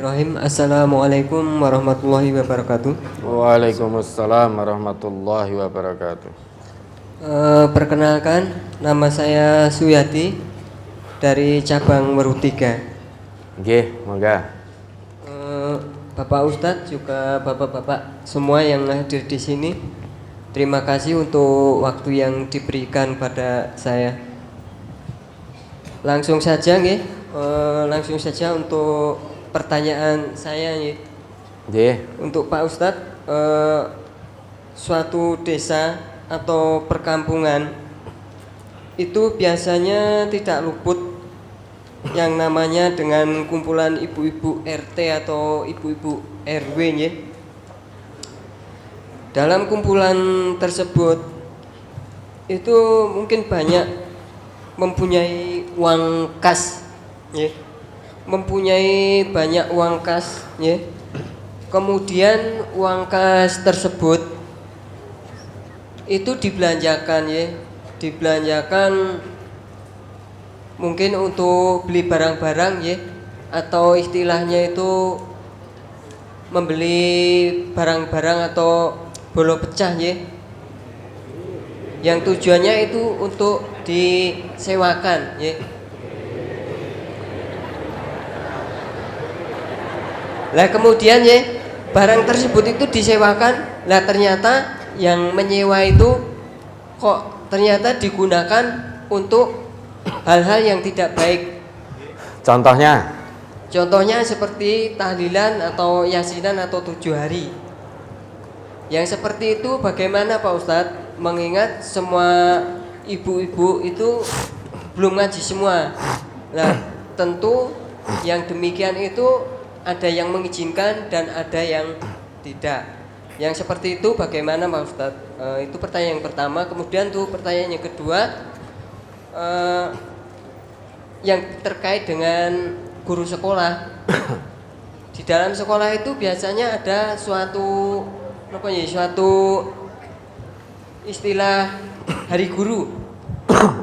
Bismillahirrahmanirrahim. Assalamualaikum warahmatullahi wabarakatuh. Waalaikumsalam warahmatullahi wabarakatuh. Perkenalkan, nama saya Suyati dari cabang Meru 3. Nggih, mongga. Bapak Ustadz juga bapak-bapak semua yang hadir di sini, terima kasih untuk waktu yang diberikan pada saya. Langsung saja langsung saja untuk pertanyaan saya nih. Untuk Pak Ustadz, suatu desa atau perkampungan itu biasanya tidak luput yang namanya dengan kumpulan ibu-ibu RT atau ibu-ibu RW nih. Dalam kumpulan tersebut itu mungkin banyak mempunyai uang kas nih. Mempunyai banyak uang kas ya. Kemudian uang kas tersebut itu dibelanjakan ya. Dibelanjakan mungkin untuk beli barang-barang ya, atau istilahnya itu membeli barang-barang atau bolo pecah ya. Yang tujuannya itu untuk disewakan ya. Lah kemudian ya, barang tersebut itu disewakan. Lah ternyata yang menyewa itu kok ternyata digunakan untuk hal-hal yang tidak baik. Contohnya? Contohnya seperti tahlilan atau yasinan atau 7 hari. Yang seperti itu bagaimana Pak Ustadz? Mengingat semua ibu-ibu itu belum ngaji semua. Nah tentu yang demikian itu ada yang mengizinkan dan ada yang tidak. Yang seperti itu bagaimana Pak Ustadz? Itu pertanyaan yang pertama. Kemudian tuh pertanyaan yang kedua, yang terkait dengan guru sekolah. Di dalam sekolah itu biasanya ada suatu istilah hari guru.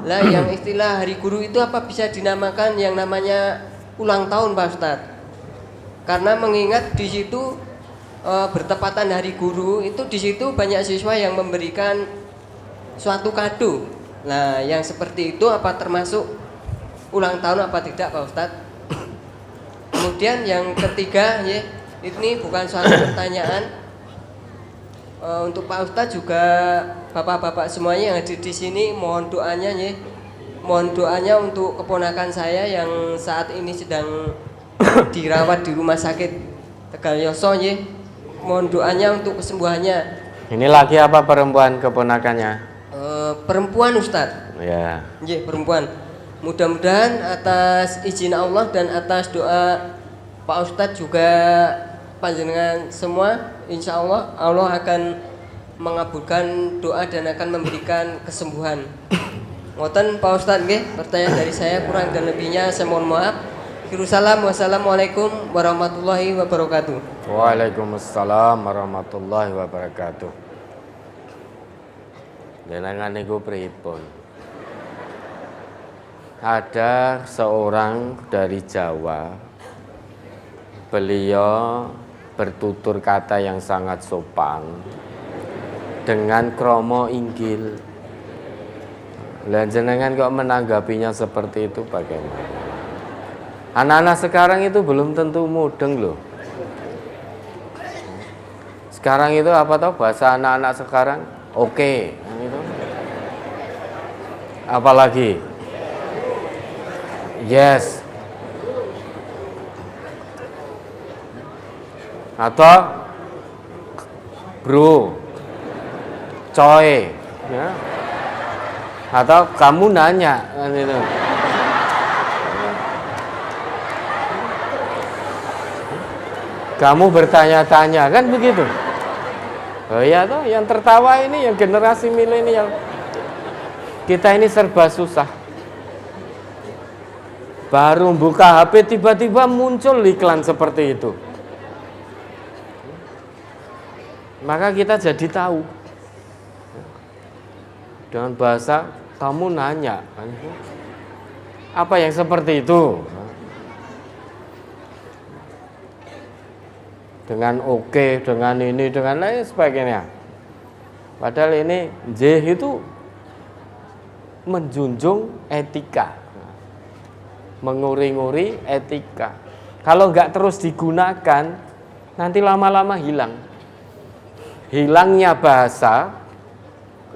Lah yang istilah hari guru itu apa bisa dinamakan yang namanya ulang tahun Pak Ustadz? Karena mengingat di situ bertepatan hari guru itu, di situ banyak siswa yang memberikan suatu kado. Nah, yang seperti itu apa termasuk ulang tahun apa tidak Pak Ustadz? Kemudian yang ketiga ya, ini bukan suatu pertanyaan, untuk Pak Ustadz juga bapak-bapak semuanya yang hadir di sini, mohon doanya ya. Mohon doanya untuk keponakan saya yang saat ini sedang dirawat di rumah sakit Tegal Yoso ya. Mohon doanya untuk kesembuhannya. Ini laki apa perempuan keponakannya? Perempuan Ustadz. Ya. Nggih, perempuan. Mudah-mudahan atas izin Allah dan atas doa Pak Ustadz juga panjenengan semua, insya Allah Allah akan mengabulkan doa dan akan memberikan kesembuhan. Ngoten Pak Ustadz nggih, pertanyaan dari saya, kurang dan lebihnya saya mohon maaf. Wassalamualaikum warahmatullahi wabarakatuh. Waalaikumsalam warahmatullahi wabarakatuh. Jenengan niku pripun? Ada seorang dari Jawa, beliau bertutur kata yang sangat sopan dengan kromo inggil. Lah jenengan kok menanggapinya seperti itu bagaimana? Anak-anak sekarang itu belum tentu mudeng loh. Sekarang itu apa tau bahasa anak-anak sekarang? Oke, gitu. Apalagi? Yes. Atau bro, coy, ya. Atau kamu nanya, kan itu. Kamu bertanya-tanya, kan begitu. Oh ya toh, yang tertawa ini yang generasi milenial. Kita ini serba susah. Baru buka HP tiba-tiba muncul iklan seperti itu. Maka kita jadi tahu. Dengan bahasa kamu nanya, apa yang seperti itu? dengan oke, dengan ini, dengan lain sebagainya. Padahal ini J itu menjunjung etika, menguri-nguri etika. Kalau nggak terus digunakan, nanti lama-lama hilang. Hilangnya bahasa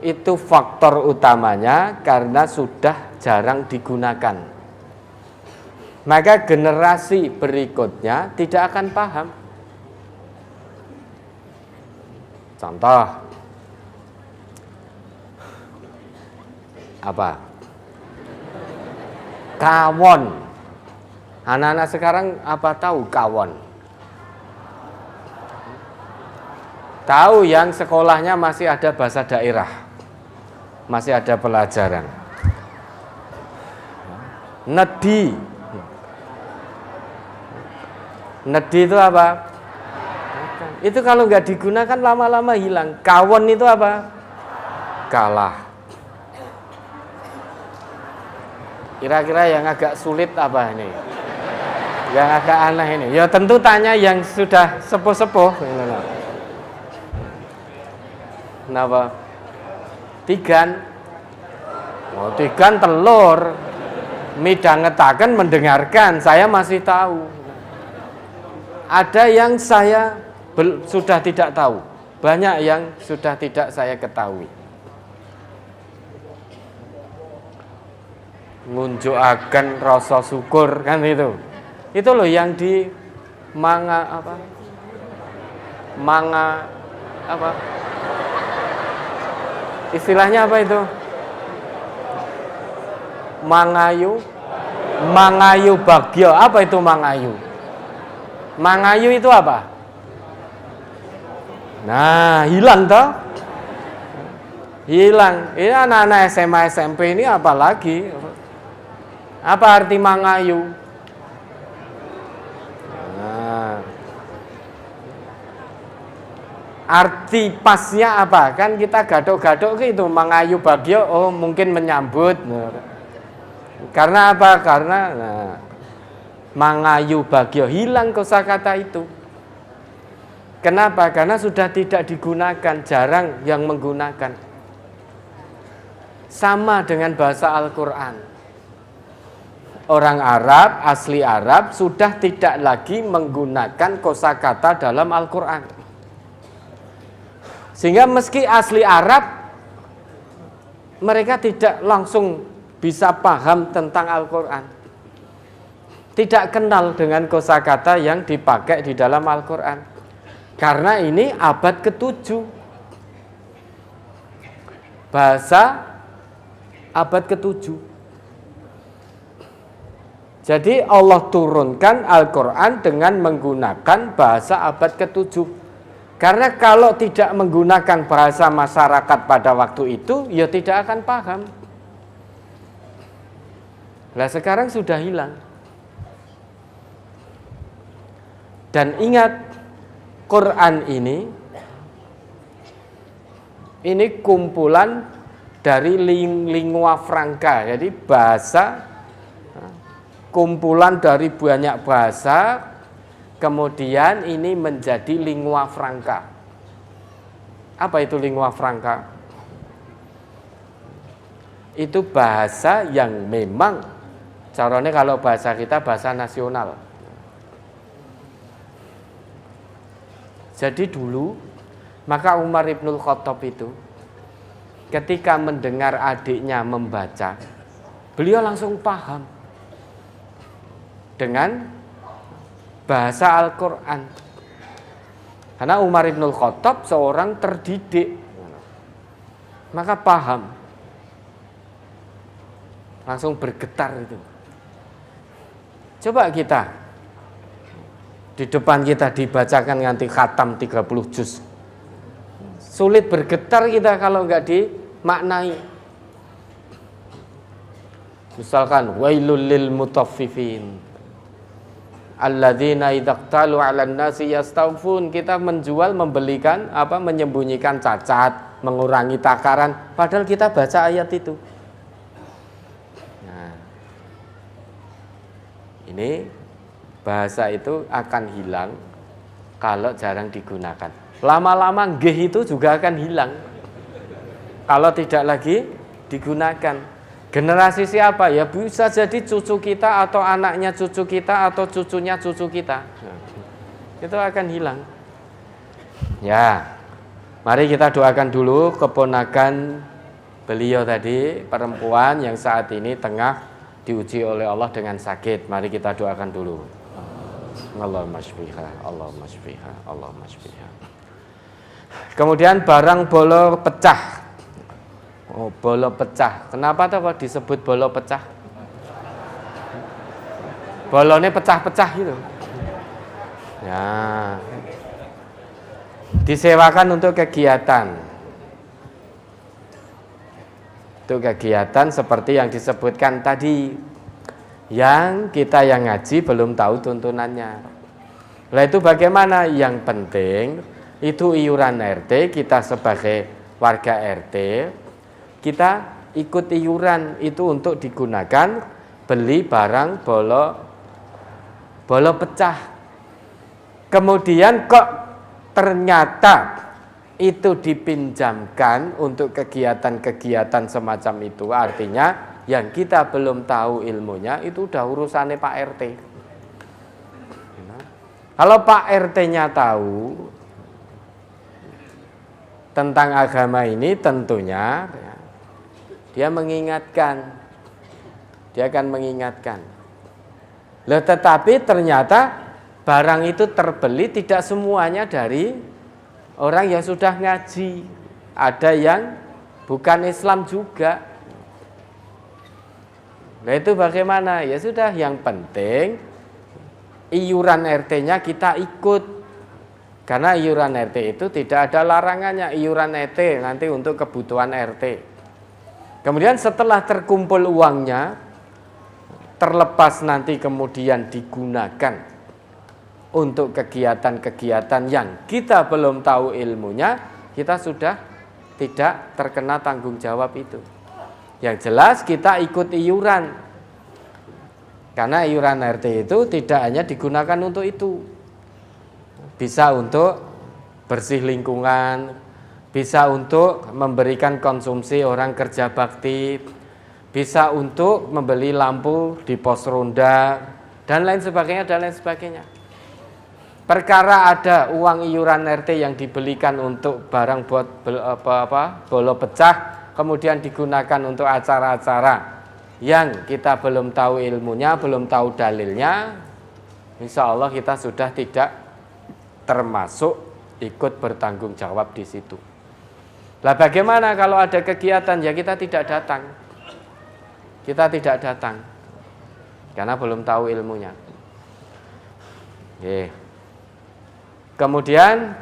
itu faktor utamanya karena sudah jarang digunakan. Maka generasi berikutnya tidak akan paham. Contoh apa? Kawon. Anak-anak sekarang apa tahu kawon? Tahu yang sekolahnya masih ada bahasa daerah, masih ada pelajaran. Nedi. Nedi itu apa? Itu kalau nggak digunakan lama-lama hilang. Kawon itu apa? Kalah. Kira-kira yang agak sulit apa ini? Yang agak aneh ini? Ya tentu tanya yang sudah sepuh-sepuh. Kenapa? Tigan. Oh, tigan telur. Midhangetaken mendengarkan, saya masih tahu. Ada yang saya sudah tidak tahu. Banyak yang sudah tidak saya ketahui. Ngunjukaken rasa syukur kan itu. Itu loh yang di manga apa? Manga apa? Istilahnya apa itu? Mangayu bagyo. Apa itu mangayu? Mangayu itu apa? Nah, hilang toh? Hilang. Ini anak-anak SMA SMP ini apa lagi? Apa arti mangayu? Nah, arti pasnya apa? Kan kita gadok-gadok gitu, mangayu bagyo, oh mungkin menyambut. Karena apa? Karena mangayu bagyo, hilang kosakata itu. Kenapa? Karena sudah tidak digunakan, jarang yang menggunakan. Sama dengan bahasa Al-Quran. Orang Arab, asli Arab, sudah tidak lagi menggunakan kosakata dalam Al-Quran. Sehingga meski asli Arab, mereka tidak langsung bisa paham tentang Al-Quran. Tidak kenal dengan kosakata yang dipakai di dalam Al-Quran. Karena ini abad ke-7. Bahasa abad ke-7. Jadi Allah turunkan Al-Quran dengan menggunakan bahasa abad ke-7. Karena kalau tidak menggunakan bahasa masyarakat pada waktu itu, ya tidak akan paham. Nah sekarang sudah hilang. Dan ingat, Quran ini kumpulan dari lingua franca, jadi bahasa, kumpulan dari banyak bahasa, kemudian ini menjadi lingua franca. Apa itu lingua franca? Itu bahasa yang memang, caranya kalau bahasa kita bahasa nasional. Jadi dulu, maka Umar Ibnul Khattab itu ketika mendengar adiknya membaca, beliau langsung paham dengan bahasa Al-Quran. Karena Umar Ibnul Khattab seorang terdidik, maka paham. Langsung bergetar itu. Coba kita, di depan kita dibacakan nganti khatam 30 juz. Sulit bergetar kita kalau enggak dimaknai. Misalkan wailul lil mutaffifin alladzina idaqtalu 'alan nasi yastawfun. Kita menjual, membelikan, menyembunyikan cacat, mengurangi takaran, padahal kita baca ayat itu. Nah, ini bahasa itu akan hilang kalau jarang digunakan. Lama-lama nggih itu juga akan hilang kalau tidak lagi digunakan. Generasi siapa? Ya bisa jadi cucu kita atau anaknya cucu kita atau cucunya cucu kita. Itu akan hilang. Ya, mari kita doakan dulu keponakan beliau tadi, perempuan yang saat ini tengah diuji oleh Allah dengan sakit. Mari kita doakan dulu. Allahumma shfiha, Allahumma shfiha, Allahumma shfiha. Kemudian barang bolo pecah. Oh, bolo pecah. Kenapa tuh kok disebut bolo pecah? Bolonnya pecah-pecah gitu. Ya. Disewakan untuk kegiatan. Untuk kegiatan seperti yang disebutkan tadi. Yang kita yang ngaji belum tahu tuntunannya. Lah itu bagaimana? Yang penting itu iuran RT, kita sebagai warga RT, kita ikut iuran itu untuk digunakan beli barang bolo pecah. Kemudian kok ternyata itu dipinjamkan untuk kegiatan-kegiatan semacam itu, artinya yang kita belum tahu ilmunya itu udah urusannya Pak RT. Kalau Pak RT-nya tahu tentang agama ini, tentunya dia mengingatkan, dia akan mengingatkan. Loh, tetapi ternyata barang itu terbeli tidak semuanya dari orang yang sudah ngaji, ada yang bukan Islam juga. Nah itu bagaimana? Ya sudah, yang penting iuran RT-nya kita ikut. Karena iuran RT itu tidak ada larangannya, iuran RT nanti untuk kebutuhan RT. Kemudian setelah terkumpul uangnya, terlepas nanti kemudian digunakan untuk kegiatan-kegiatan yang kita belum tahu ilmunya, kita sudah tidak terkena tanggung jawab itu. Yang jelas kita ikut iuran. Karena iuran RT itu tidak hanya digunakan untuk itu. Bisa untuk bersih lingkungan, bisa untuk memberikan konsumsi orang kerja bakti, bisa untuk membeli lampu di pos ronda, dan lain sebagainya, dan lain sebagainya. Perkara ada uang iuran RT yang dibelikan untuk barang buat bolo pecah, kemudian digunakan untuk acara-acara yang kita belum tahu ilmunya, belum tahu dalilnya, insya Allah kita sudah tidak termasuk ikut bertanggung jawab di situ. Lah bagaimana kalau ada kegiatan ya kita tidak datang? Kita tidak datang karena belum tahu ilmunya. Kemudian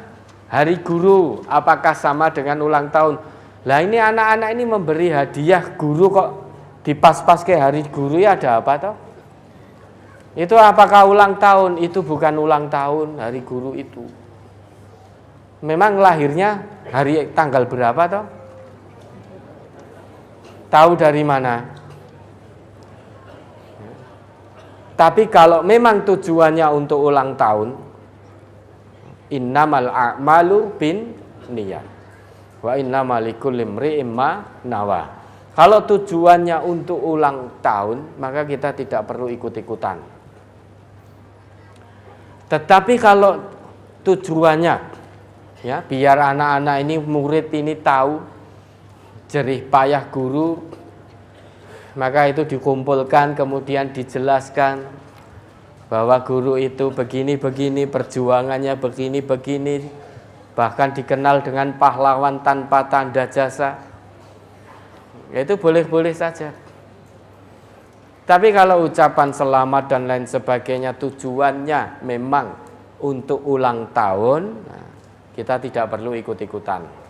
hari guru, apakah sama dengan ulang tahun? Lah ini anak-anak ini memberi hadiah guru kok dipas-pas ke hari guru, ya ada apa toh? Itu apakah ulang tahun? Itu bukan ulang tahun hari guru itu. Memang lahirnya hari tanggal berapa toh? Tahu dari mana? Tapi kalau memang tujuannya untuk ulang tahun, innamal a'malu bin niyat wa innamal likulli imri'in ma nawa. Kalau tujuannya untuk ulang tahun, maka kita tidak perlu ikut-ikutan. Tetapi kalau tujuannya ya biar anak-anak ini, murid ini tahu jerih payah guru, maka itu dikumpulkan kemudian dijelaskan bahwa guru itu begini-begini, perjuangannya begini-begini, bahkan dikenal dengan pahlawan tanpa tanda jasa. Itu boleh-boleh saja. Tapi kalau ucapan selamat dan lain sebagainya tujuannya memang untuk ulang tahun, kita tidak perlu ikut-ikutan.